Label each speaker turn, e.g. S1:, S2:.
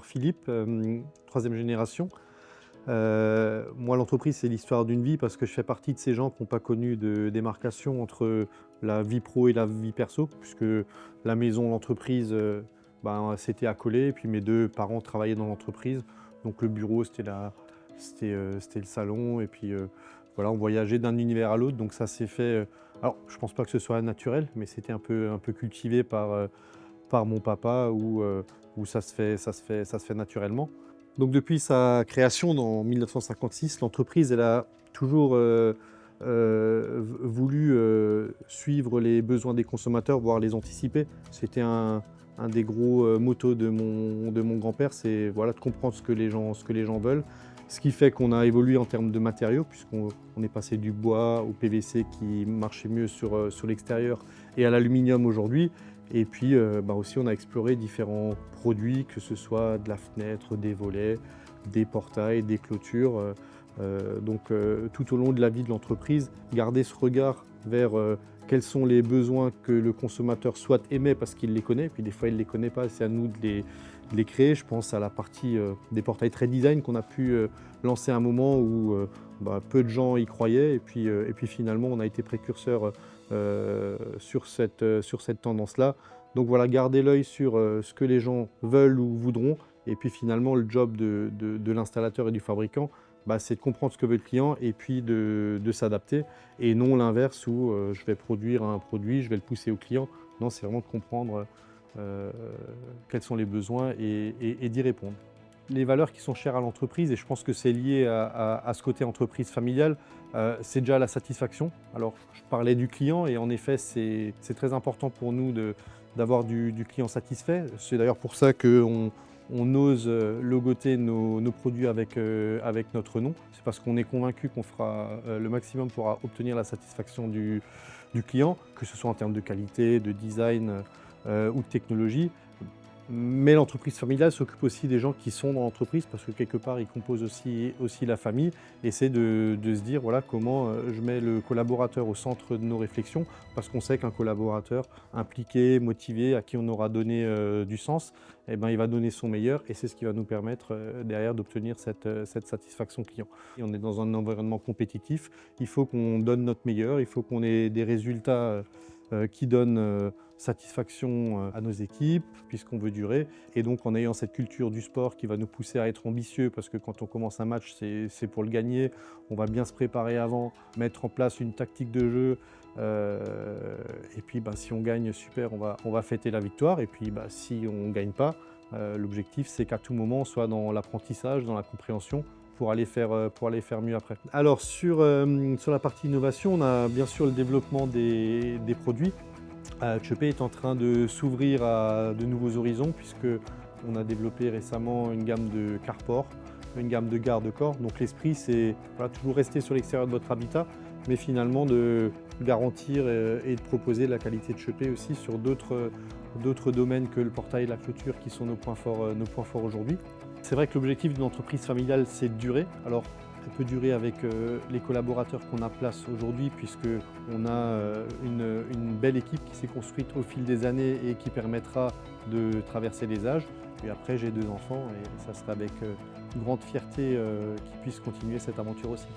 S1: alors Philippe, troisième génération. Moi, l'entreprise, c'est l'histoire d'une vie parce que je fais partie de ces gens qui n'ont pas connu de démarcation entre la vie pro et la vie perso, puisque la maison, l'entreprise, c'était accolé. Et puis mes deux parents travaillaient dans l'entreprise. Donc le bureau, c'était le salon. Et puis voilà, on voyageait d'un univers à l'autre. Donc ça s'est fait. Alors, je ne pense pas que ce soit naturel, mais c'était un peu cultivé par mon papa où ça se fait naturellement. Donc depuis sa création en 1956, l'entreprise elle a toujours voulu suivre les besoins des consommateurs, voire les anticiper. C'était un des gros motos de mon grand-père, c'est voilà, de comprendre ce que les gens veulent. Ce qui fait qu'on a évolué en termes de matériaux, puisqu'on est passé du bois au PVC qui marchait mieux sur l'extérieur et à l'aluminium aujourd'hui. Et puis aussi on a exploré différents produits, que ce soit de la fenêtre, des volets, des portails, des clôtures. Tout au long de la vie de l'entreprise, garder ce regard vers quels sont les besoins que le consommateur soit émet parce qu'il les connaît, puis des fois il ne les connaît pas, c'est à nous de les créer. Je pense à la partie des portails très design qu'on a pu lancer à un moment où peu de gens y croyaient, et puis finalement on a été précurseur sur cette tendance-là. Donc voilà, garder l'œil sur ce que les gens veulent ou voudront, et puis finalement le job de l'installateur et du fabricant, c'est de comprendre ce que veut le client et puis de s'adapter, et non l'inverse où je vais produire un produit, je vais le pousser au client. Non, c'est vraiment de comprendre quels sont les besoins et d'y répondre. Les valeurs qui sont chères à l'entreprise, et je pense que c'est lié à ce côté entreprise familiale, c'est déjà la satisfaction. Alors, je parlais du client, et en effet, c'est très important pour nous d'avoir du client satisfait. C'est d'ailleurs pour ça qu'on ose logoter nos produits avec notre nom. C'est parce qu'on est convaincu qu'on fera le maximum pour obtenir la satisfaction du client, que ce soit en termes de qualité, de design ou de technologie. Mais l'entreprise familiale s'occupe aussi des gens qui sont dans l'entreprise, parce que quelque part, ils composent aussi la famille. Et c'est de se dire voilà, comment je mets le collaborateur au centre de nos réflexions, parce qu'on sait qu'un collaborateur impliqué, motivé, à qui on aura donné du sens, il va donner son meilleur, et c'est ce qui va nous permettre derrière d'obtenir cette satisfaction client. Et on est dans un environnement compétitif, il faut qu'on donne notre meilleur, il faut qu'on ait des résultats qui donnent satisfaction à nos équipes, puisqu'on veut durer. Et donc en ayant cette culture du sport qui va nous pousser à être ambitieux, parce que quand on commence un match, c'est pour le gagner. On va bien se préparer avant, mettre en place une tactique de jeu. Et puis si on gagne, super, on va fêter la victoire. Et puis si on ne gagne pas, l'objectif c'est qu'à tout moment on soit dans l'apprentissage, dans la compréhension, pour aller faire mieux après. Alors sur la partie innovation, on a bien sûr le développement des produits. Tchepé est en train de s'ouvrir à de nouveaux horizons, puisqu'on a développé récemment une gamme de carports, une gamme de garde-corps. Donc l'esprit, c'est toujours rester sur l'extérieur de votre habitat, mais finalement de garantir et de proposer de la qualité de Tchepé aussi sur d'autres domaines que le portail et la clôture, qui sont nos points forts aujourd'hui. C'est vrai que l'objectif d'une entreprise familiale, c'est de durer. Alors, elle peut durer avec les collaborateurs qu'on a place aujourd'hui, puisqu'on a une belle équipe qui s'est construite au fil des années et qui permettra de traverser les âges. Et après, j'ai 2 enfants, et ça sera avec grande fierté qu'ils puissent continuer cette aventure aussi.